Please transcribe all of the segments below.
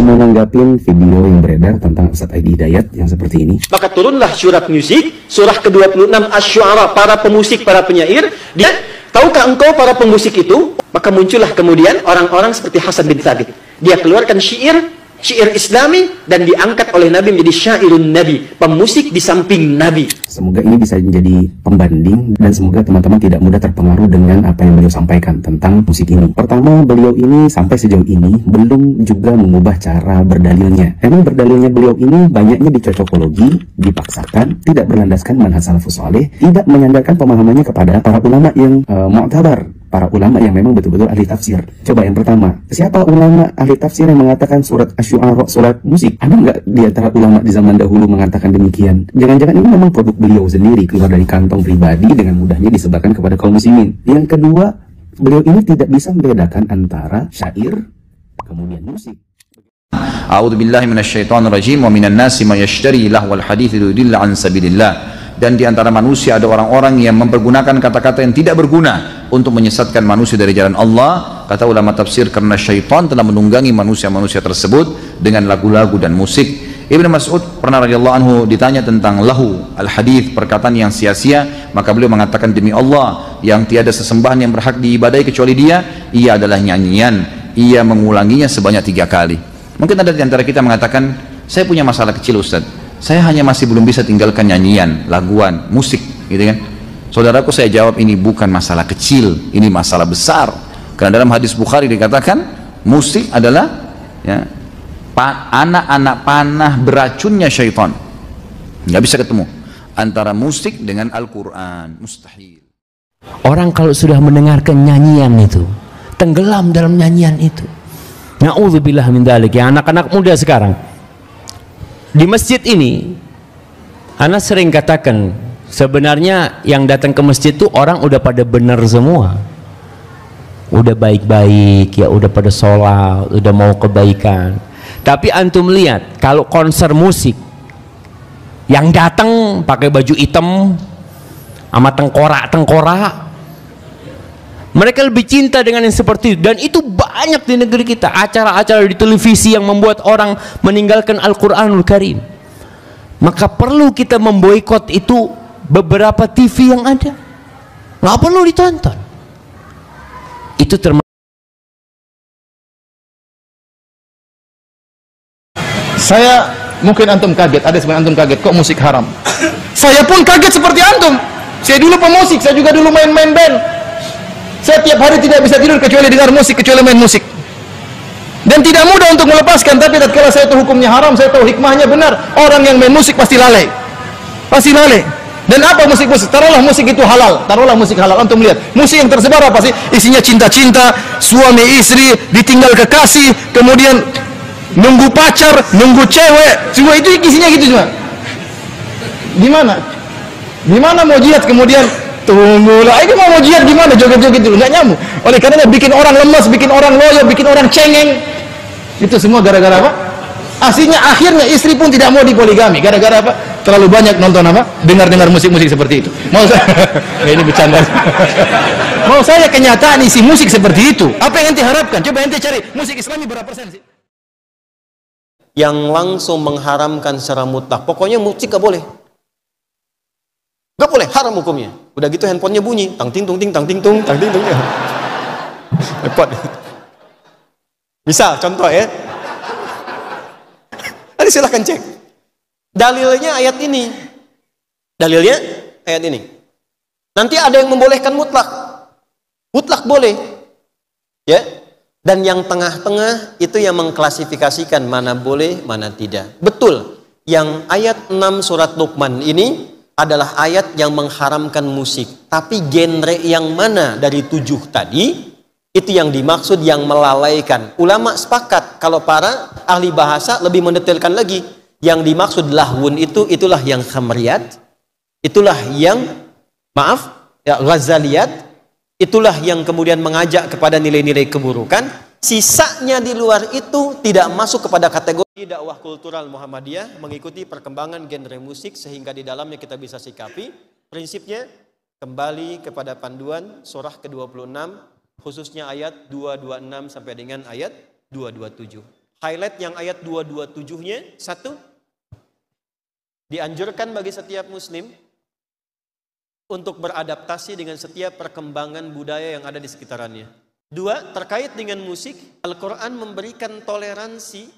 menanggapin video yang beredar tentang Ustadz Aidi Hidayat yang seperti ini. Maka turunlah surat musik, surah ke-26 Asy-Syu'ara, para pemusik, para penyair. Dia, tahukah engkau para pemusik itu? Maka muncullah kemudian orang-orang seperti Hasan bin Thabit. Dia keluarkan syair Islami dan diangkat oleh Nabi menjadi syairun Nabi, pemusik di samping Nabi. Semoga ini bisa menjadi pembanding dan semoga teman-teman tidak mudah terpengaruh dengan apa yang beliau sampaikan tentang musik ini. Pertama, beliau ini sampai sejauh ini belum juga mengubah cara berdalilnya. Emang berdalilnya beliau ini banyaknya dicocokologi, dipaksakan, tidak berlandaskan manhaj salafus saleh, tidak menyandarkan pemahamannya kepada para ulama yang mu'tabar, para ulama yang memang betul-betul ahli tafsir. Coba yang pertama, siapa ulama ahli tafsir yang mengatakan surat Asy-Syu'ara surat musik? Ada nggak di antara ulama di zaman dahulu mengatakan demikian? Jangan-jangan ini memang produk beliau sendiri, keluar dari kantong pribadi dengan mudahnya disebarkan kepada kaum muslimin. Yang kedua, beliau ini tidak bisa membedakan antara syair kemudian musik. A'udzu billahi minasyaitonir rajim wa minan nasi may yashtari lahwal hadits liyudilla an sabilillah. Dan di antara manusia ada orang-orang yang mempergunakan kata-kata yang tidak berguna untuk menyesatkan manusia dari jalan Allah. Kata ulama tafsir, karena syaitan telah menunggangi manusia-manusia tersebut dengan lagu-lagu dan musik. Ibnu Mas'ud pernah radhiyallahu anhu ditanya tentang lahu al-hadits, perkataan yang sia-sia, maka beliau mengatakan, demi Allah yang tiada sesembahan yang berhak diibadahi kecuali Dia, ia adalah nyanyian, ia mengulanginya sebanyak 3 kali. Mungkin ada di antara kita mengatakan, saya punya masalah kecil Ustaz, saya hanya masih belum bisa tinggalkan nyanyian, laguan, musik, gitu kan? Saudaraku, saya jawab, ini bukan masalah kecil, ini masalah besar. Karena dalam hadis Bukhari dikatakan, musik adalah ya, anak-anak panah beracunnya syaitan. Nggak bisa ketemu antara musik dengan Al-Quran, mustahil. Orang kalau sudah mendengarkan nyanyian itu, tenggelam dalam nyanyian itu. Na'udzubillah min dzalik. Ya, anak-anak muda sekarang di masjid ini, ana sering katakan, sebenarnya yang datang ke masjid itu orang udah pada benar semua, udah baik-baik ya, udah pada sholat, udah mau kebaikan. Tapi antum lihat, kalau konser musik yang datang pakai baju hitam sama tengkorak-tengkorak, mereka lebih cinta dengan yang seperti itu. Dan itu banyak di negeri kita, acara-acara di televisi yang membuat orang meninggalkan Al-Quranul Karim. Maka perlu kita memboikot itu beberapa TV yang ada, nggak perlu ditonton. Itu termasuk. Saya mungkin antum kaget, ada sebenarnya antum kaget kok musik haram. Saya pun kaget seperti antum. Saya dulu pemusik, saya juga dulu main-main band. Saya tiap hari tidak bisa tidur kecuali dengar musik, kecuali main musik. Dan tidak mudah untuk melepaskan, tapi tatkala saya tahu hukumnya haram, saya tahu hikmahnya benar. Orang yang main musik pasti lalai. Pasti lalai. Dan apa musik-musik? Taruhlah musik itu halal. Taruhlah musik halal. Antum lihat, musik yang tersebar apa sih? Isinya cinta-cinta, suami istri, ditinggal kekasih, kemudian nunggu pacar, nunggu cewek. Semua itu isinya gitu semua. Gimana? Gimana mau jihad kemudian tunggulah, ini mau jihad gimana, joget-joget dulu, nggak nyambung. Oleh karena bikin orang lemas, bikin orang loyo, bikin orang cengeng. Itu semua gara-gara apa? Aslinya akhirnya istri pun tidak mau dipoligami. Gara-gara apa? Terlalu banyak nonton apa? Dengar-dengar musik-musik seperti itu. Mau saya ini bercanda. Mau saya kenyataan isi musik seperti itu. Apa yang ente harapkan? Coba ente cari musik Islami berapa persen sih? Yang langsung mengharamkan secara mutlak, pokoknya musik gak boleh. Gak boleh, haram hukumnya. Udah gitu handphonenya bunyi, tang ting tung ting tang ting tung tang ting tung. Repot. Misal contoh ya. Nanti silahkan cek. Dalilnya ayat ini. Dalilnya ayat ini. Nanti ada yang membolehkan mutlak. Mutlak boleh. Ya. Dan yang tengah-tengah itu yang mengklasifikasikan mana boleh, mana tidak. Betul. Yang ayat 6 surat Luqman ini adalah ayat yang mengharamkan musik. Tapi genre yang mana dari 7 tadi, itu yang dimaksud yang melalaikan. Ulama sepakat, kalau para ahli bahasa lebih mendetailkan lagi. Yang dimaksud lahwun itu, itulah yang khamriyat, itulah yang, maaf, ya, ghazaliyat, itulah yang kemudian mengajak kepada nilai-nilai keburukan. Sisanya di luar itu tidak masuk kepada kategori dakwah kultural Muhammadiyah, mengikuti perkembangan genre musik sehingga di dalamnya kita bisa sikapi. Prinsipnya kembali kepada panduan surah ke-26, khususnya ayat 226 sampai dengan ayat 227. highlight yang ayat 227-nya. Satu, dianjurkan bagi setiap muslim untuk beradaptasi dengan setiap perkembangan budaya yang ada di sekitarannya. Dua, terkait dengan musik, Al-Quran memberikan toleransi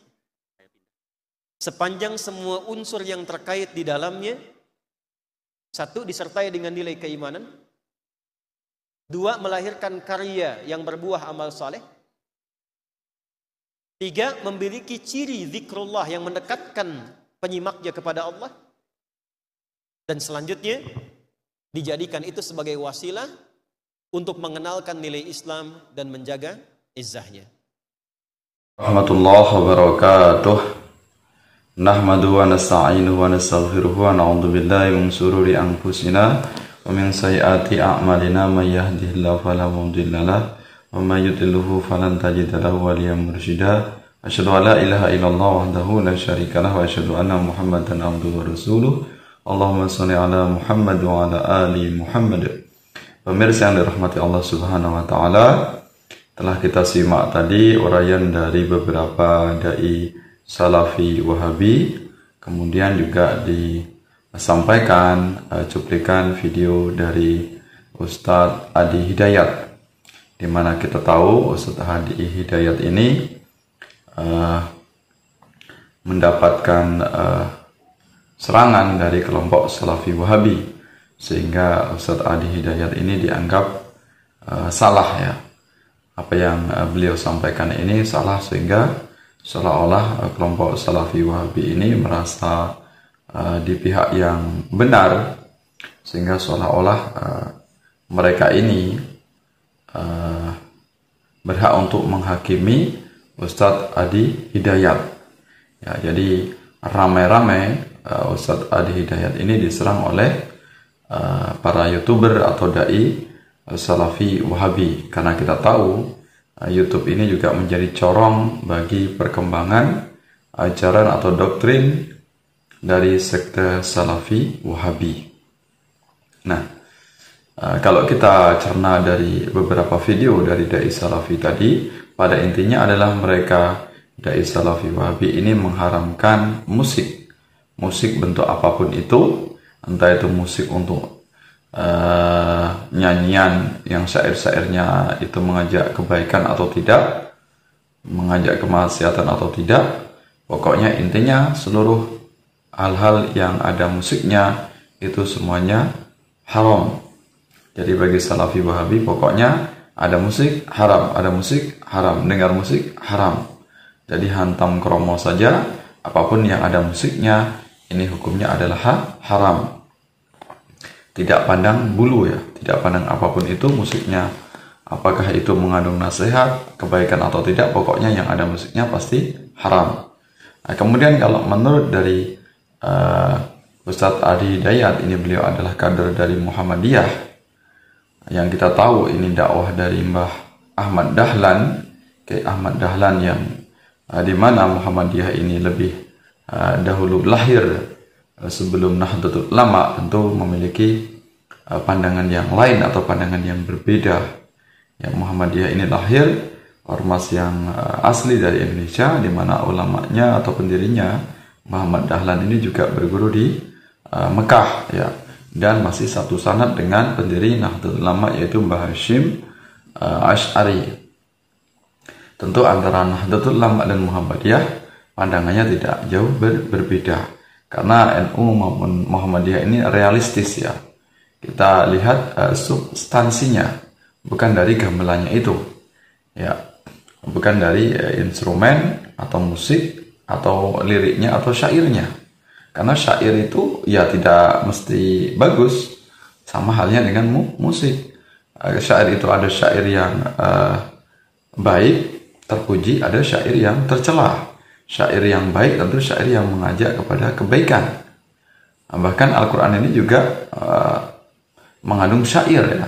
sepanjang semua unsur yang terkait di dalamnya, satu, disertai dengan nilai keimanan. Dua, melahirkan karya yang berbuah amal saleh. Tiga, memiliki ciri zikrullah yang mendekatkan penyimaknya kepada Allah. Dan selanjutnya, dijadikan itu sebagai wasilah untuk mengenalkan nilai Islam dan menjaga izzahnya. Rahmatullahi wabarakatuh. Nahmadu wa nasta'inuhu wa nastaghfiruhu wa na'udzu billahi min shururi anfusina wa min sayyiati a'malina may yahdihillahu fala mudilla lahu wa may yudlilhu falan tajida lahu waliyyan mursyida. Asyhadu an la ilaha illallah wahdahu la syarika lahu wa asyhadu anna Muhammadan abduhu wa rasuluh. Allahumma shalli ala Muhammad wa ala ali Muhammad. Pemirsa yang dirahmati Allah Subhanahu wa taala, telah kita simak tadi uraian dari beberapa dai Salafi Wahabi, kemudian juga disampaikan cuplikan video dari Ustadz Adi Hidayat, di mana kita tahu Ustadz Adi Hidayat ini mendapatkan serangan dari kelompok Salafi Wahabi, sehingga Ustadz Adi Hidayat ini dianggap salah ya. Apa yang beliau sampaikan ini salah, sehingga seolah-olah kelompok Salafi Wahabi ini merasa di pihak yang benar, sehingga seolah-olah mereka ini berhak untuk menghakimi Ustadz Adi Hidayat ya. Jadi ramai-ramai Ustadz Adi Hidayat ini diserang oleh para YouTuber atau dai Salafi Wahabi, karena kita tahu YouTube ini juga menjadi corong bagi perkembangan ajaran atau doktrin dari sekte Salafi Wahabi. Nah, kalau kita cerna dari beberapa video dari dai Salafi tadi, pada intinya adalah mereka dai Salafi Wahabi ini mengharamkan musik bentuk apapun itu, entah itu musik untuk nyanyian yang syair-syairnya itu mengajak kebaikan atau tidak, mengajak kemaksiatan atau tidak. Pokoknya intinya seluruh hal-hal yang ada musiknya itu semuanya haram. Jadi bagi Salafi Wahabi pokoknya ada musik haram, ada musik haram, dengar musik haram. Jadi hantam kromo saja, apapun yang ada musiknya ini hukumnya adalah haram. Tidak pandang bulu ya, tidak pandang apapun itu musiknya, apakah itu mengandung nasihat, kebaikan atau tidak, pokoknya yang ada musiknya pasti haram. Nah, kemudian kalau menurut dari Ustadz Adi Hidayat, ini beliau adalah kader dari Muhammadiyah, yang kita tahu ini dakwah dari Mbah Ahmad Dahlan, Kiai Ahmad Dahlan, yang di mana Muhammadiyah ini lebih dahulu lahir sebelum Nahdlatul Ulama, tentu memiliki pandangan yang lain atau pandangan yang berbeda. Yang Muhammadiyah ini lahir ormas yang asli dari Indonesia, di mana ulamanya atau pendirinya Muhammad Dahlan ini juga berguru di Mekah ya, dan masih satu sanad dengan pendiri Nahdlatul Ulama yaitu Mbah Hashim Asy'ari. Tentu antara Nahdlatul Ulama dan Muhammadiyah pandangannya tidak jauh berbeda, karena NU maupun Muhammadiyah ini realistis ya. Kita lihat substansinya, bukan dari gamelannya itu ya, bukan dari instrumen atau musik atau liriknya atau syairnya. Karena syair itu ya tidak mesti bagus, sama halnya dengan musik. Syair itu ada syair yang baik, terpuji, ada syair yang tercela. Syair yang baik tentu syair yang mengajak kepada kebaikan. Bahkan Al-Quran ini juga mengandung syair ya.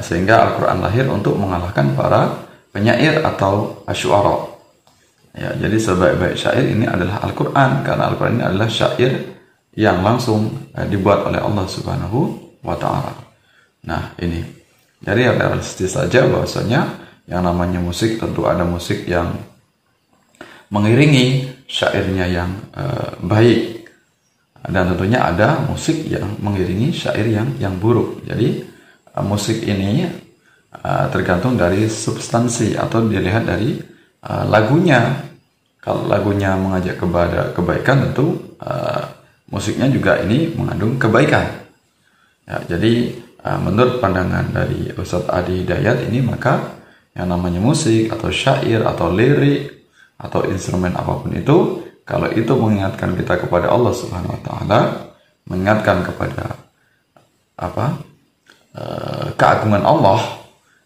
Sehingga Al-Quran lahir untuk mengalahkan para penyair atau asy'ara. Ya, jadi sebaik-baik syair ini adalah Al-Quran, karena Al-Quran ini adalah syair yang langsung dibuat oleh Allah Subhanahu wa ta'ala. Nah, ini. Jadi realistis saja bahwasanya yang namanya musik tentu ada musik yang mengiringi syairnya yang baik, dan tentunya ada musik yang mengiringi syair yang buruk. Jadi musik ini tergantung dari substansi atau dilihat dari lagunya. Kalau lagunya mengajak kepada kebaikan, tentu musiknya juga ini mengandung kebaikan. Ya, jadi menurut pandangan dari Ustadz Adi Hidayat ini, maka yang namanya musik atau syair atau lirik atau instrumen apapun itu, kalau itu mengingatkan kita kepada Allah Subhanahu wa taala, mengingatkan kepada keagungan Allah,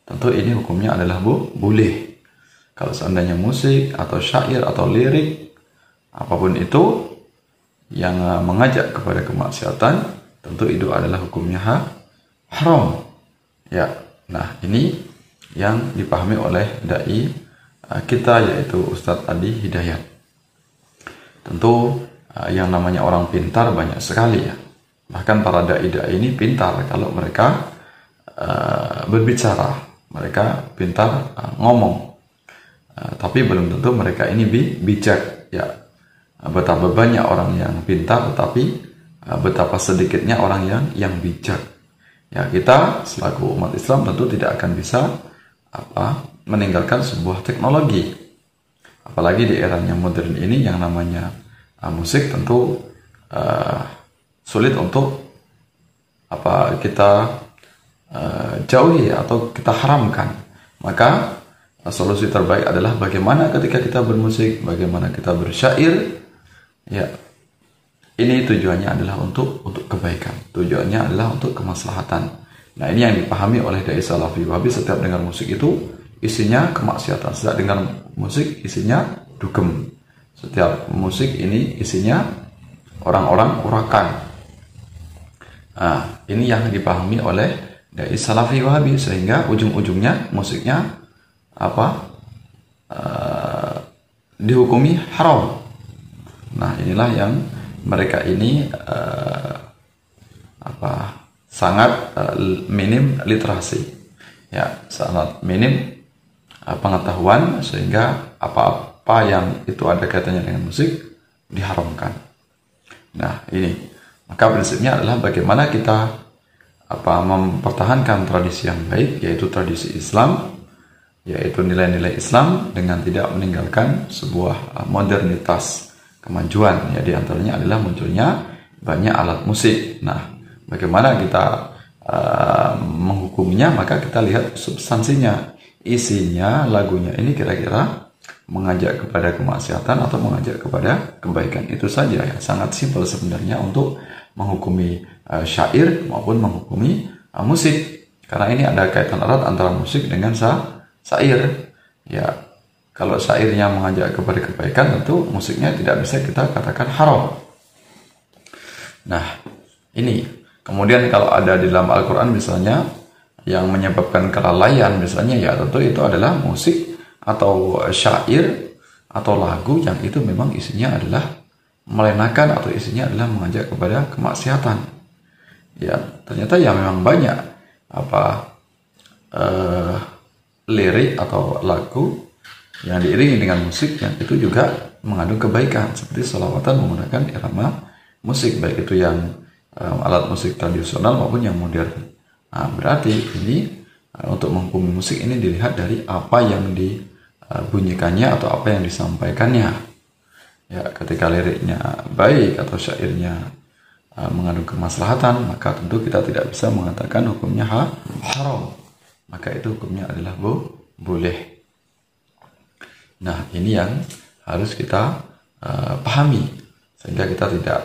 tentu ini hukumnya adalah boleh. Kalau seandainya musik atau syair atau lirik apapun itu yang mengajak kepada kemaksiatan, tentu itu adalah hukumnya haram. Ya, nah ini yang dipahami oleh dai kita, yaitu Ustadz Adi Hidayat. Tentu yang namanya orang pintar banyak sekali ya. Bahkan para dai-dai ini pintar kalau mereka berbicara, mereka pintar ngomong. Tapi belum tentu mereka ini bijak ya. Betapa banyak orang yang pintar, tetapi betapa sedikitnya orang yang bijak. Ya, kita selaku umat Islam tentu tidak akan bisa meninggalkan sebuah teknologi. Apalagi di eranya modern ini yang namanya musik tentu sulit untuk kita jauhi atau kita haramkan. Maka solusi terbaik adalah bagaimana ketika kita bermusik, bagaimana kita bersyair. Ya, ini tujuannya adalah untuk kebaikan, tujuannya adalah untuk kemaslahatan. Nah, ini yang dipahami oleh dai Salafi Wahabi. Setiap dengar musik itu isinya kemaksiatan, setiap dengar musik isinya dugem, setiap musik ini isinya orang-orang urakan. Nah, ini yang dipahami oleh dai Salafi Wahabi, sehingga ujung-ujungnya musiknya dihukumi haram. Nah, inilah yang mereka ini sangat minim literasi, ya, sangat minim pengetahuan, sehingga apa-apa yang itu ada kaitannya dengan musik diharamkan. Nah, ini maka prinsipnya adalah bagaimana kita mempertahankan tradisi yang baik, yaitu tradisi Islam, yaitu nilai-nilai Islam, dengan tidak meninggalkan sebuah modernitas kemajuan. Ya, di antaranya adalah munculnya banyak alat musik. Nah, bagaimana kita menghukuminya? Maka kita lihat substansinya, isinya, lagunya ini kira-kira mengajak kepada kemaksiatan atau mengajak kepada kebaikan. Itu saja ya, sangat simpel sebenarnya untuk menghukumi syair maupun menghukumi musik. Karena ini ada kaitan erat antara musik dengan syair. Ya, kalau syairnya mengajak kepada kebaikan, tentu musiknya tidak bisa kita katakan haram. Nah, ini kemudian kalau ada di dalam Al-Quran misalnya yang menyebabkan kelalaian misalnya, ya tentu itu adalah musik atau syair atau lagu yang itu memang isinya adalah melenakan atau isinya adalah mengajak kepada kemaksiatan. Ya, ternyata ya memang banyak lirik atau lagu yang diiringi dengan musik yang itu juga mengandung kebaikan, seperti sholawatan menggunakan irama musik, baik itu yang alat musik tradisional maupun yang modern. Nah, berarti ini untuk menghukumi musik ini dilihat dari apa yang dibunyikannya atau apa yang disampaikannya. Ya, ketika liriknya baik atau syairnya mengandung kemaslahatan, maka tentu kita tidak bisa mengatakan hukumnya haram. Maka itu hukumnya adalah boleh. Nah, ini yang harus kita pahami, sehingga kita tidak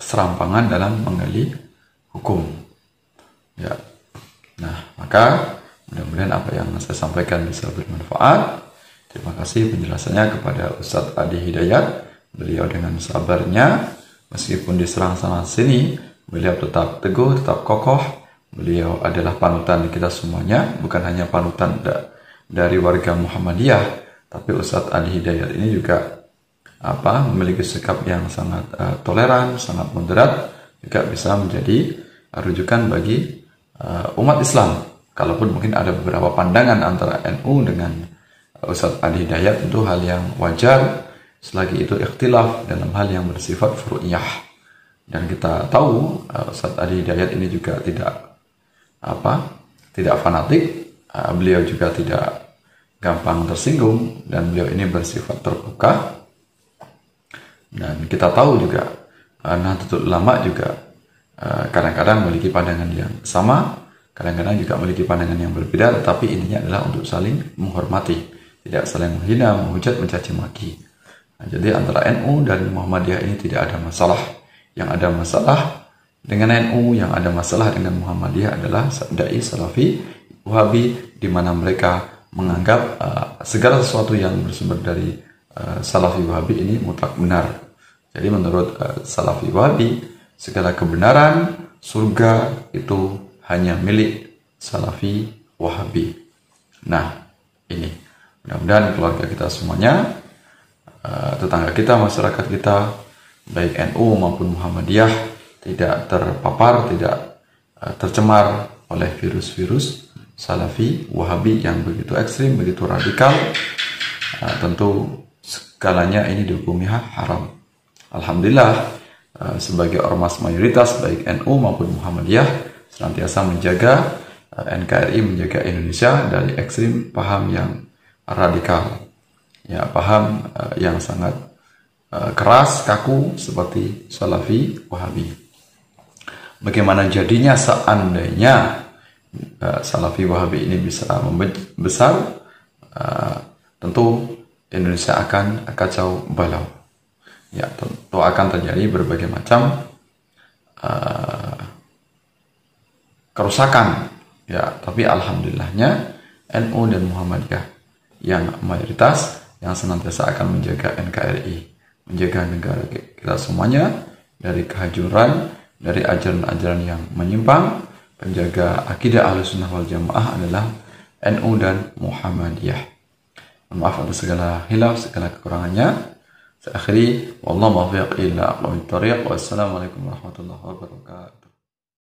serampangan dalam menggali hukum. Ya. Nah, maka mudah-mudahan apa yang saya sampaikan bisa bermanfaat. Terima kasih penjelasannya kepada Ustadz Adi Hidayat. Beliau dengan sabarnya, meskipun diserang sana sini, beliau tetap teguh, tetap kokoh. Beliau adalah panutan kita semuanya, bukan hanya panutan dari warga Muhammadiyah, tapi Ustadz Adi Hidayat ini juga memiliki sikap yang sangat toleran, sangat moderat, juga bisa menjadi rujukan bagi umat Islam. Kalaupun mungkin ada beberapa pandangan antara NU dengan Ustadz Adi Hidayat, tentu hal yang wajar, selagi itu ikhtilaf dalam hal yang bersifat furu'iyah. Dan kita tahu Ustaz Ali Hidayat ini juga tidak fanatik, beliau juga tidak gampang tersinggung, dan beliau ini bersifat terbuka. Dan kita tahu juga Nahdlatul Ulama juga kadang-kadang memiliki pandangan yang sama, kadang-kadang juga memiliki pandangan yang berbeda, tetapi intinya adalah untuk saling menghormati, tidak saling menghina, menghujat, mencaci maki. Nah, jadi antara NU dan Muhammadiyah ini tidak ada masalah. Yang ada masalah dengan NU, yang ada masalah dengan Muhammadiyah adalah dai Salafi Wahabi, di mana mereka menganggap segala sesuatu yang bersumber dari Salafi Wahabi ini mutlak benar. Jadi menurut Salafi Wahabi, segala kebenaran surga itu hanya milik Salafi Wahabi. Nah, ini mudah-mudahan keluarga kita semuanya, tetangga kita, masyarakat kita, baik NU maupun Muhammadiyah, tidak terpapar, tidak tercemar oleh virus-virus Salafi Wahabi yang begitu ekstrim, begitu radikal. Tentu segalanya ini dihukumi haram. Alhamdulillah, sebagai ormas mayoritas baik NU maupun Muhammadiyah senantiasa menjaga NKRI, menjaga Indonesia dari ekstrim paham yang radikal, ya, paham yang sangat keras, kaku seperti Salafi Wahabi. Bagaimana jadinya seandainya Salafi Wahabi ini bisa membesar? Tentu Indonesia akan kacau balau. Ya, tentu akan terjadi berbagai macam kerusakan. Ya, tapi alhamdulillahnya NU dan Muhammadiyah yang mayoritas, yang senantiasa akan menjaga NKRI, menjaga negara kita semuanya dari kehancuran, dari ajaran-ajaran yang menyimpang. Penjaga akidah Ahlussunnah wal Jamaah adalah NU dan Muhammadiyah. Maaf atas segala hilaf, segala kekurangannya. Saya akhiri, wallahu muwaffiq ila aqwamit thariq. Wassalamualaikum warahmatullahi wabarakatuh.